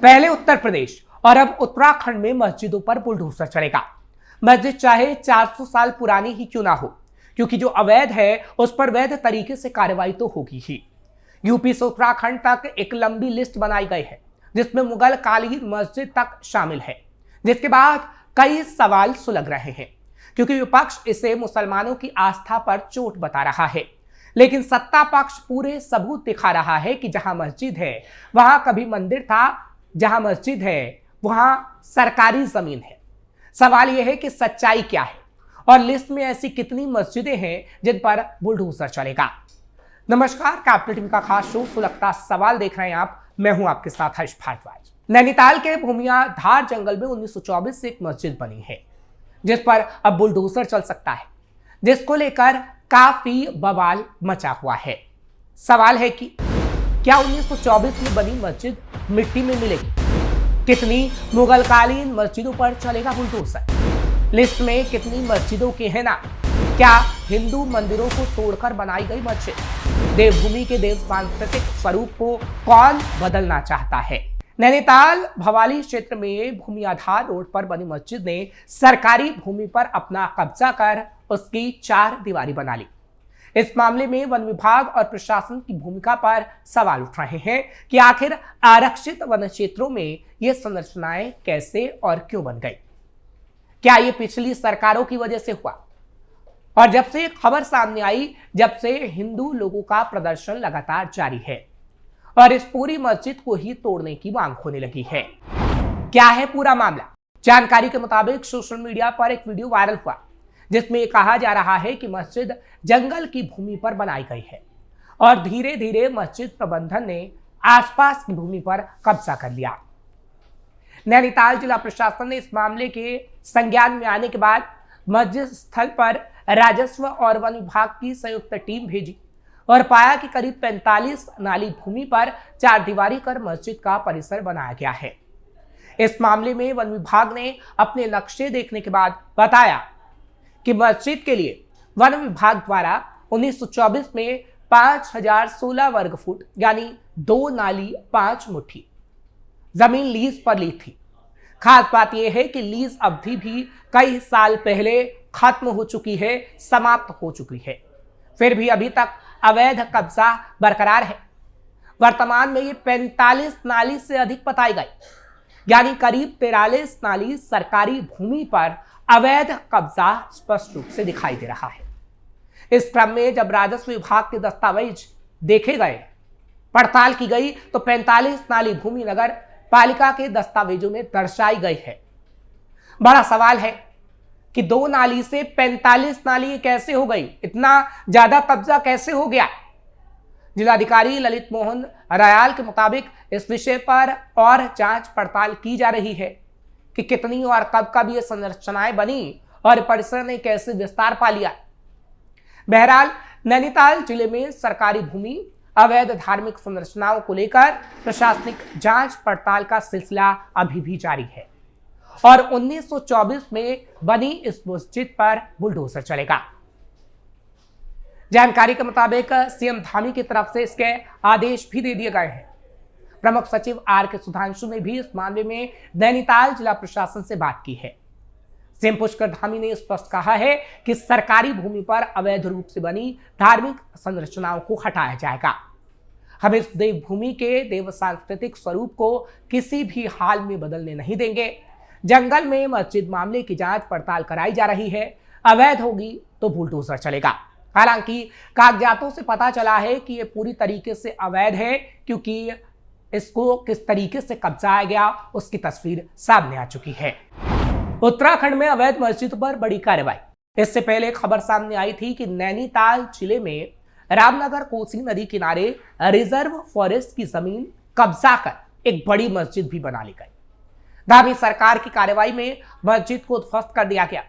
पहले उत्तर प्रदेश और अब उत्तराखंड में मस्जिदों पर बुलडोजर चलेगा। मस्जिद चाहे 400 साल पुरानी ही क्यों ना हो, क्योंकि जो अवैध है उस पर वैध तरीके से कार्रवाई तो होगी ही। यूपी से उत्तराखंड तक एक लंबी लिस्ट बनाई गई है जिसमें मुगल कालीन मस्जिद तक शामिल है, जिसके बाद कई सवाल सुलग रहे हैं क्योंकि विपक्ष इसे मुसलमानों की आस्था पर चोट बता रहा है, लेकिन सत्ता पक्ष पूरे सबूत दिखा रहा है कि जहां मस्जिद है वहां कभी मंदिर था, जहां मस्जिद है वहां सरकारी जमीन है। सवाल यह है कि सच्चाई क्या है और लिस्ट में ऐसी कितनी मस्जिदें हैं जिन पर बुलडोजर चलेगा। नमस्कार, कैपिटल टीवी का खास शो सुलगता सवाल देख रहे हैं आप। मैं हूं आपके साथ हर्ष भारद्वाज। नैनीताल के भूमिया धार जंगल में 1924 से एक मस्जिद बनी है जिस पर अब बुलडोजर चल सकता है, जिसको लेकर काफी बवाल मचा हुआ है। सवाल है कि क्या 1924 में बनी मस्जिद मिट्टी में मिलेगी? कितनी मुगलकालीन मस्जिदों पर चलेगा बुलडोजर? लिस्ट में कितनी मस्जिदों के हैं ना? क्या हिंदू मंदिरों को तोड़कर बनाई गई मस्जिद? देवभूमि के देव सांस्कृतिक स्वरूप को कौन बदलना चाहता है? नैनीताल भवाली क्षेत्र में भूमियाधार रोड पर बनी मस्जिद ने सरकारी भूमि पर अपना कब्जा कर उसकी चार दीवारी बना ली। इस मामले में वन विभाग और प्रशासन की भूमिका पर सवाल उठ रहे हैं कि आखिर आरक्षित वन क्षेत्रों में ये संरचनाएं कैसे और क्यों बन गई? क्या ये पिछली सरकारों की वजह से हुआ? और जब से खबर सामने आई, जब से हिंदू लोगों का प्रदर्शन लगातार जारी है और इस पूरी मस्जिद को ही तोड़ने की मांग होने लगी है। क्या है पूरा मामला? जानकारी के मुताबिक सोशल मीडिया पर एक वीडियो वायरल हुआ जिसमें कहा जा रहा है कि मस्जिद जंगल की भूमि पर बनाई गई है और धीरे धीरे मस्जिद प्रबंधन ने आसपास की भूमि पर कब्जा कर लिया। नैनीताल जिला प्रशासन ने इस मामले के संज्ञान में आने के बाद मस्जिद स्थल पर राजस्व और वन विभाग की संयुक्त टीम भेजी और पाया कि करीब 45 नाली भूमि पर चार दीवारी कर मस्जिद का परिसर बनाया गया है। इस मामले में वन विभाग ने अपने नक्शे देखने के बाद बताया कि मस्जिद के लिए वन विभाग द्वारा 1924 में 5016 वर्ग फुट यानी 2 नाली 5 मुट्ठी जमीन लीज पर ली थी। खास बात यह है कि लीज अवधि भी कई साल पहले खत्म हो चुकी है, समाप्त हो चुकी है, फिर भी अभी तक अवैध कब्जा बरकरार है। वर्तमान में ये 45 नाली से अधिक बताई गई, यानी करीब 43 नाली सरकारी भूमि पर अवैध कब्जा स्पष्ट रूप से दिखाई दे रहा है। इस क्रम में जब राजस्व विभाग के दस्तावेज देखे गए, पड़ताल की गई तो 45 नाली भूमि नगर पालिका के दस्तावेजों में दर्शाई गई है। बड़ा सवाल है कि 2 नाली से 45 नाली कैसे हो गई? इतना ज्यादा कब्जा कैसे हो गया? जिलाधिकारी ललित मोहन रायाल के मुताबिक इस विषय पर और जांच पड़ताल की जा रही है कि कितनी और कब ये संरचनाएं बनी और परिसर ने कैसे विस्तार पा लिया। बहरहाल नैनीताल जिले में सरकारी भूमि अवैध धार्मिक संरचनाओं को लेकर प्रशासनिक जांच पड़ताल का सिलसिला अभी भी जारी है और 1924 में बनी इस मस्जिद पर बुलडोजर चलेगा। जानकारी के मुताबिक सीएम धामी की तरफ से इसके आदेश भी दे दिए गए हैं। प्रमुख सचिव आर के सुधांशु ने भी इस मामले में नैनीताल जिला प्रशासन से बात की है। सीएम पुष्कर धामी ने स्पष्ट कहा है कि सरकारी भूमि पर अवैध रूप से बनी धार्मिक संरचनाओं को हटाया जाएगा। हम इस देवभूमि के देव सांस्कृतिक स्वरूप को किसी भी हाल में बदलने नहीं देंगे। जंगल में मस्जिद मामले की जांच पड़ताल कराई जा रही है। अवैध होगी तो बुलडोजर चलेगा। हालांकि कागजातों से पता चला है कि यह पूरी तरीके से अवैध है, क्योंकि इसको किस तरीके से कब्जाया गया उसकी तस्वीर सामने आ चुकी है। उत्तराखंड में अवैध मस्जिद पर बड़ी कार्रवाई। इससे पहले खबर सामने आई थी कि नैनीताल जिले में रामनगर कोसी नदी किनारे रिजर्व फॉरेस्ट की जमीन कब्जा कर एक बड़ी मस्जिद भी बना ली गई। धामी सरकार की कार्रवाई में मस्जिद को ध्वस्त कर दिया गया।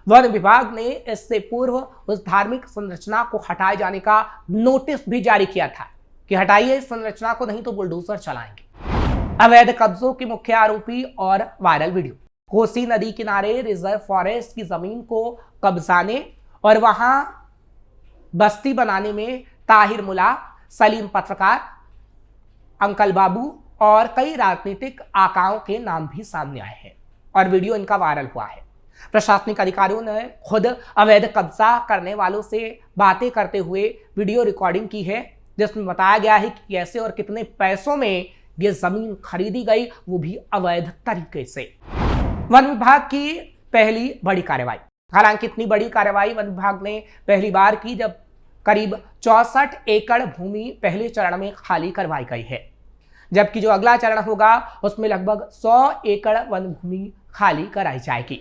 वन विभाग ने इससे पूर्व उस धार्मिक संरचना को हटाए जाने का नोटिस भी जारी किया था कि हटाइए इस संरचना को, नहीं तो बुलडोजर चलाएंगे। अवैध कब्जों के मुख्य आरोपी और वायरल वीडियो। कोसी नदी किनारे रिजर्व फॉरेस्ट की जमीन को कब्जाने और वहां बस्ती बनाने में ताहिर मुला, सलीम पत्रकार, अंकल बाबू और कई राजनीतिक आकाओं के नाम भी सामने आए हैं और वीडियो इनका वायरल हुआ है। प्रशासनिक अधिकारियों ने खुद अवैध कब्जा करने वालों से बातें करते हुए वीडियो रिकॉर्डिंग की है, जिसमें बताया गया है कि कैसे और कितने पैसों में ये जमीन खरीदी गई, वो भी अवैध तरीके से। वन विभाग की पहली बड़ी कार्रवाई। हालांकि इतनी बड़ी कार्रवाई वन विभाग ने पहली बार की जब करीब 64 एकड़ भूमि पहले चरण में खाली करवाई गई है, जबकि जो अगला चरण होगा उसमें लगभग 100 एकड़ वन भूमि खाली कराई जाएगी।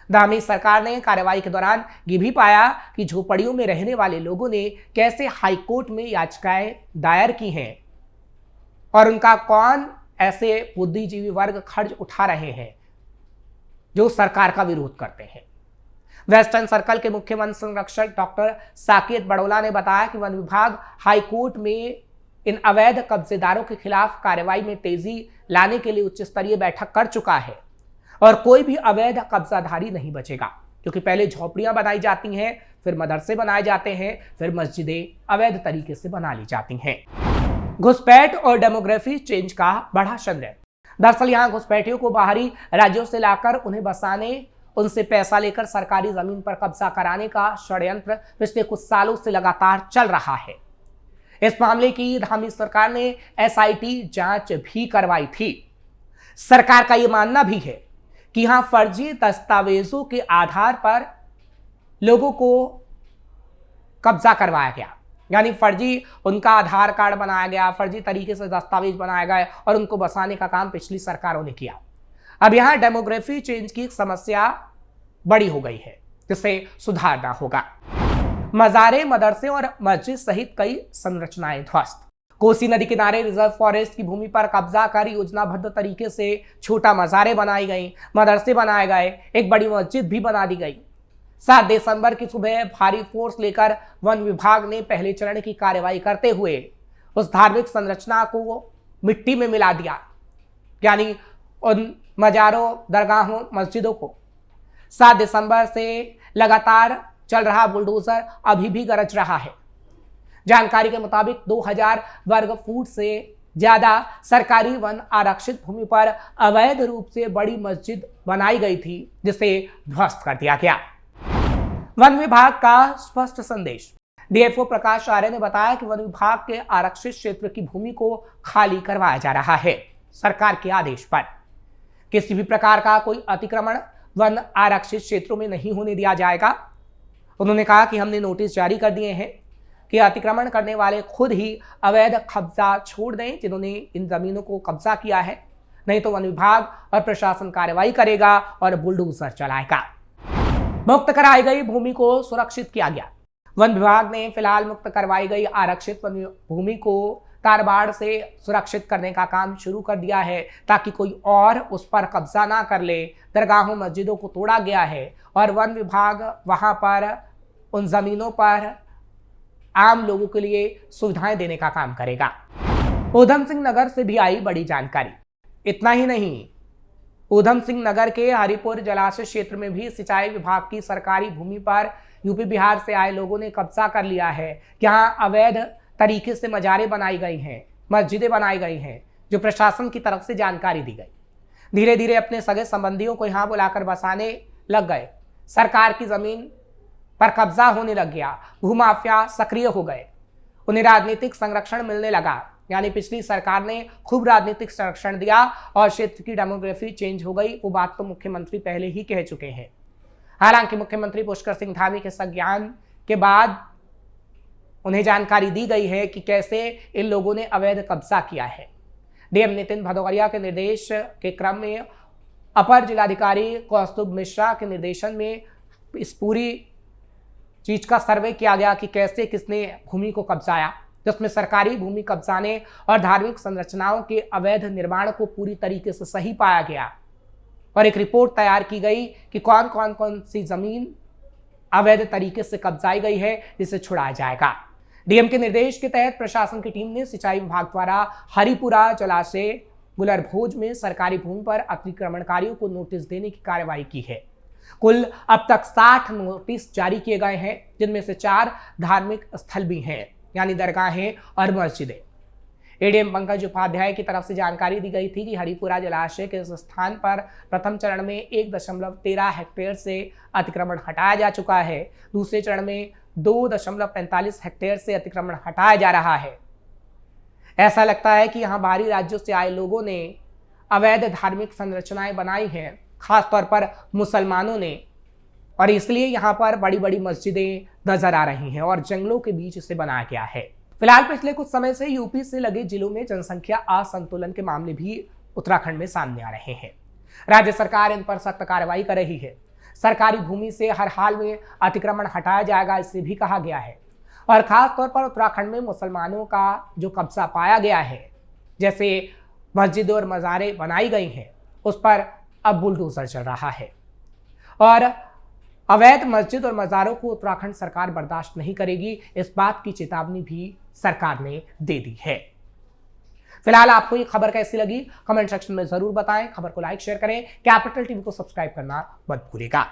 धामी सरकार ने कार्रवाई के दौरान ये भी पाया कि झोपड़ियों में रहने वाले लोगों ने कैसे हाईकोर्ट में याचिकाएं दायर की हैं और उनका कौन ऐसे बुद्धिजीवी वर्ग खर्च उठा रहे हैं जो सरकार का विरोध करते हैं। वेस्टर्न सर्कल के मुख्य वन संरक्षक डॉक्टर साकेत बड़ौला ने बताया कि वन विभाग हाईकोर्ट में इन अवैध कब्जेदारों के खिलाफ कार्रवाई में तेजी लाने के लिए उच्च स्तरीय बैठक कर चुका है और कोई भी अवैध कब्जाधारी नहीं बचेगा, क्योंकि पहले झोपड़ियां बनाई जाती हैं, फिर मदरसे बनाए जाते हैं, फिर मस्जिदें अवैध तरीके से बना ली जाती हैं। घुसपैठ और डेमोग्राफी चेंज का बड़ा संदेह। दरअसल यहां घुसपैठियों को बाहरी राज्यों से लाकर उन्हें बसाने, उनसे पैसा लेकर सरकारी जमीन पर कब्जा कराने का षड्यंत्र पिछले कुछ सालों से लगातार चल रहा है। इस मामले की धामी सरकार ने एसआईटी जांच भी करवाई थी। सरकार का यह मानना भी है कि यहां फर्जी दस्तावेजों के आधार पर लोगों को कब्जा करवाया गया, यानी फर्जी उनका आधार कार्ड बनाया गया, फर्जी तरीके से दस्तावेज बनाया गया और उनको बसाने का काम पिछली सरकारों ने किया। अब यहां डेमोग्राफी चेंज की समस्या बड़ी हो गई है, जिसे सुधारना होगा। मजारे, मदरसे और मस्जिद सहित कई संरचनाएं ध्वस्त। कोसी नदी किनारे रिजर्व फॉरेस्ट की भूमि पर कब्जा कर योजनाबद्ध तरीके से छोटा मजारे बनाई गई, मदरसे बनाए गए, एक बड़ी मस्जिद भी बना दी गई। 7 दिसंबर की सुबह भारी फोर्स लेकर वन विभाग ने पहले चरण की कार्रवाई करते हुए उस धार्मिक संरचना को मिट्टी में मिला दिया, यानी उन मजारों, दरगाहों, मस्जिदों को। 7 दिसंबर से लगातार चल रहा बुलडोजर अभी भी गरज रहा है। जानकारी के मुताबिक 2000 वर्ग फुट से ज्यादा सरकारी वन आरक्षित भूमि पर अवैध रूप से बड़ी मस्जिद बनाई गई थी, जिसे ध्वस्त कर दिया गया। वन विभाग का स्पष्ट संदेश। डीएफओ प्रकाश आर्य ने बताया कि वन विभाग के आरक्षित क्षेत्र की भूमि को खाली करवाया जा रहा है सरकार के आदेश पर। किसी भी प्रकार का कोई अतिक्रमण वन आरक्षित क्षेत्रों में नहीं होने दिया जाएगा। उन्होंने कहा कि हमने नोटिस जारी कर दिए हैं कि अतिक्रमण करने वाले खुद ही अवैध कब्जा छोड़ दें जिन्होंने इन जमीनों को कब्जा किया है, नहीं तो वन विभाग और प्रशासन कार्रवाई करेगा और बुलडोजर चलाएगा। मुक्त कराई गई भूमि को सुरक्षित किया गया। वन विभाग ने फिलहाल मुक्त करवाई गई आरक्षित वन भूमि को तारबाड़ से सुरक्षित करने का काम शुरू कर दिया है, ताकि कोई और उस पर कब्जा ना कर ले। दरगाहों, मस्जिदों को तोड़ा गया है और वन विभाग वहां पर उन जमीनों पर आम लोगों के लिए सुविधाएं देने का काम करेगा। ऊधम सिंह नगर से भी आई बड़ी जानकारी। इतना ही नहीं, ऊधम सिंह नगर के हरिपुर जलाशय क्षेत्र में भी सिंचाई विभाग की सरकारी भूमि पर यूपी बिहार से आए लोगों ने कब्जा कर लिया है। यहाँ अवैध तरीके से मजारें बनाई गई हैं, मस्जिदें बनाई गई हैं, जो प्रशासन की तरफ से जानकारी दी गई। धीरे धीरे अपने सगे संबंधियों को यहाँ बुलाकर बसाने लग गए। सरकार की जमीन पर कब्जा होने लग गया। भूमाफिया सक्रिय हो गए। उन्हें राजनीतिक संरक्षण मिलने लगा, यानी पिछली सरकार ने खूब राजनीतिक संरक्षण दिया और क्षेत्र की डेमोग्राफी चेंज हो गई। वो बात तो मुख्यमंत्री पहले ही कह चुके हैं। हालांकि मुख्यमंत्री पुष्कर सिंह धामी के संज्ञान के बाद उन्हें जानकारी दी गई है कि कैसे इन लोगों ने अवैध कब्जा किया है। डीएम नितिन भदौरिया के निर्देश के क्रम में अपर जिलाधिकारी कौस्तुभ मिश्रा के निर्देशन में इस पूरी चीज का सर्वे किया गया कि कैसे किसने भूमि को कब्जाया, जिसमें सरकारी भूमि कब्जाने और धार्मिक संरचनाओं के अवैध निर्माण को पूरी तरीके से सही पाया गया और एक रिपोर्ट तैयार की गई कि कौन सी जमीन अवैध तरीके से कब्जाई गई है, जिसे छुड़ाया जाएगा। डीएम के निर्देश के तहत प्रशासन की टीम ने सिंचाई विभाग द्वारा हरिपुरा जलाशय गुलरभोज में सरकारी भूमि पर अतिक्रमणकारियों को नोटिस देने की कार्रवाई की है। कुल अब तक 60 नोटिस जारी किए गए हैं, जिनमें से 4 धार्मिक स्थल भी हैं, यानी दरगाहें और मस्जिदें। एडीएम पंकज उपाध्याय की तरफ से जानकारी दी गई थी कि हरिपुरा जलाशय के इस स्थान पर प्रथम चरण में 1.13 हेक्टेयर से अतिक्रमण हटाया जा चुका है। दूसरे चरण में 2.45 हेक्टेयर से अतिक्रमण हटाया जा रहा है। ऐसा लगता है कि यहाँ बाहरी राज्यों से आए लोगों ने अवैध धार्मिक संरचनाएं बनाई हैं, खासतौर पर मुसलमानों ने, और इसलिए यहाँ पर बड़ी बड़ी मस्जिदें नजर आ रही हैं और जंगलों के बीच इसे बनाया गया है। फिलहाल पिछले कुछ समय से यूपी से लगे जिलों में जनसंख्या असंतुलन के मामले भी उत्तराखंड में सामने आ रहे हैं। राज्य सरकार इन पर सख्त कार्रवाई कर रही है। सरकारी भूमि से हर हाल में अतिक्रमण हटाया जाएगा, इससे भी कहा गया है। और खास तौर पर उत्तराखंड में मुसलमानों का जो कब्जा पाया गया है, जैसे मस्जिद और मज़ारें बनाई गई हैं, उस पर अब बुलडोजर चल रहा है और अवैध मस्जिद और मज़ारों को उत्तराखंड सरकार बर्दाश्त नहीं करेगी। इस बात की चेतावनी भी सरकार ने दे दी है। फिलहाल आपको ये खबर कैसी लगी कमेंट सेक्शन में जरूर बताएं। खबर को लाइक शेयर करें। कैपिटल टीवी को सब्सक्राइब करना मत भूलिएगा।